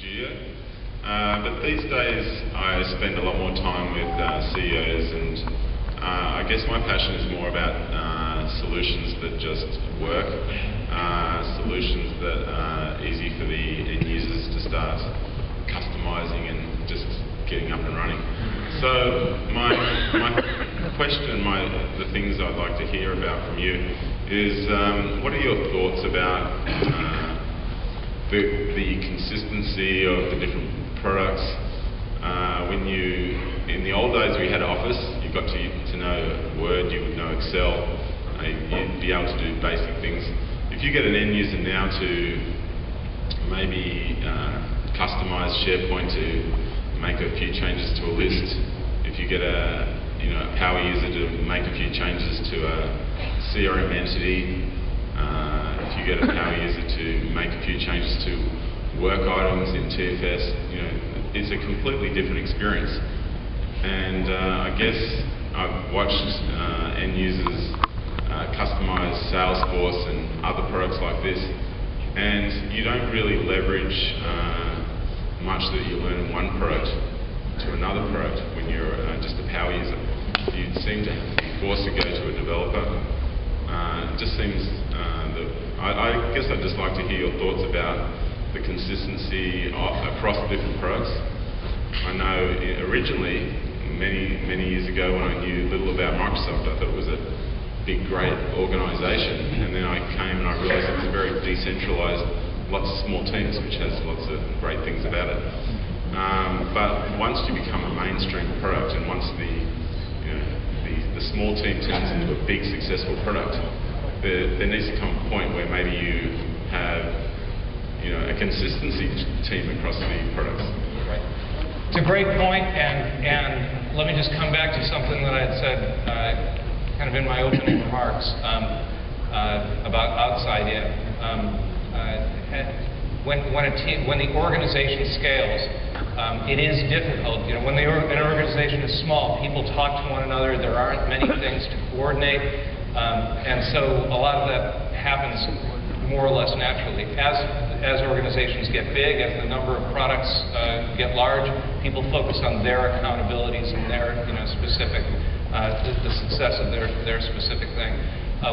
studio. But these days I spend a lot more time with CEOs, and I guess my passion is more about solutions that just work, solutions that are easy for the end users to start customizing and just getting up and running. So my question, the things I'd like to hear about from you is, what are your thoughts about the consistency of the different products? In the old days we had Office, you got to know Word, you would know Excel, you'd be able to do basic things. If you get an end user now to maybe customize SharePoint to make a few changes to a list, if you get a power user to make a few changes to a CRM entity, if you get a power user to make a few changes to work items in TFS, it's a completely different experience. And I guess I've watched end users customize Salesforce and other products like this, and you don't really leverage much that you learn in one product to another product when you're just a power user. You seem to be forced to go to a developer. It just seems that I guess I'd just like to hear your thoughts about the consistency across the different products. I know originally, many years ago, when I knew little about Microsoft, I thought it was a big, great organisation, and then I came and I realised it was very decentralised, lots of small teams, which has lots of great things about it. But once you become a mainstream product, and once the small team turns into a big, successful product, there needs to come a point where maybe you have a consistency team across the products. Right. It's a great point, and let me just come back to something that I had said kind of in my opening remarks about outside in. When the organization scales, it is difficult. When an organization is small, people talk to one another. There aren't many things to coordinate, and so a lot of that happens more or less naturally. As organizations get big, as the number of products get large, people focus on their accountabilities and their specific the success of their specific thing.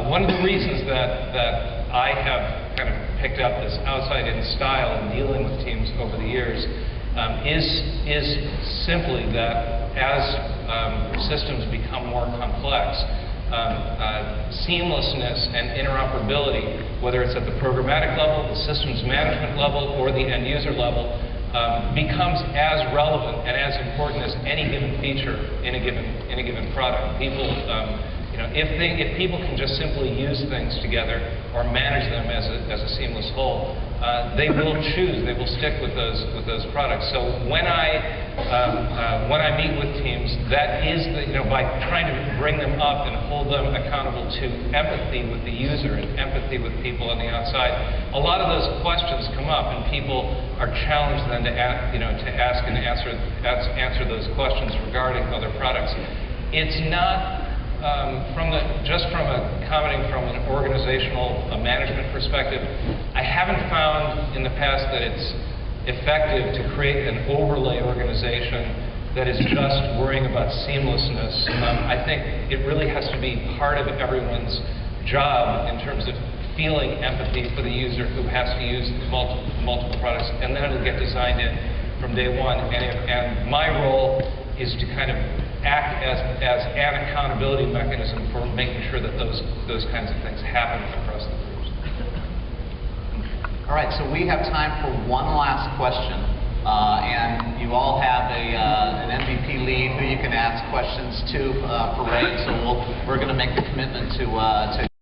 One of the reasons that I have kind of picked up this outside-in style in dealing with teams over the years is simply that as systems become more complex, seamlessness and interoperability, whether it's at the programmatic level, the systems management level, or the end user level, becomes as relevant and as important as any given feature in a given product. People, if people can just simply use things together or manage them as a seamless whole, they will stick with those products. So when I meet with teams, that is by trying to bring them up and hold them accountable to empathy with the user and empathy with people on the outside, a lot of those questions come up, and people are challenged then to ask and answer those questions regarding other products. It's not commenting from an organizational management perspective, I haven't found in the past that it's effective to create an overlay organization that is just worrying about seamlessness. I think it really has to be part of everyone's job in terms of feeling empathy for the user who has to use multiple products, and then it'll get designed in from day one. And my role is to kind of act as an accountability mechanism for making sure that those kinds of things happen across the groups. All right, so we have time for one last question, and you all have an MVP lead who you can ask questions to for Ray. So we're going to make the commitment to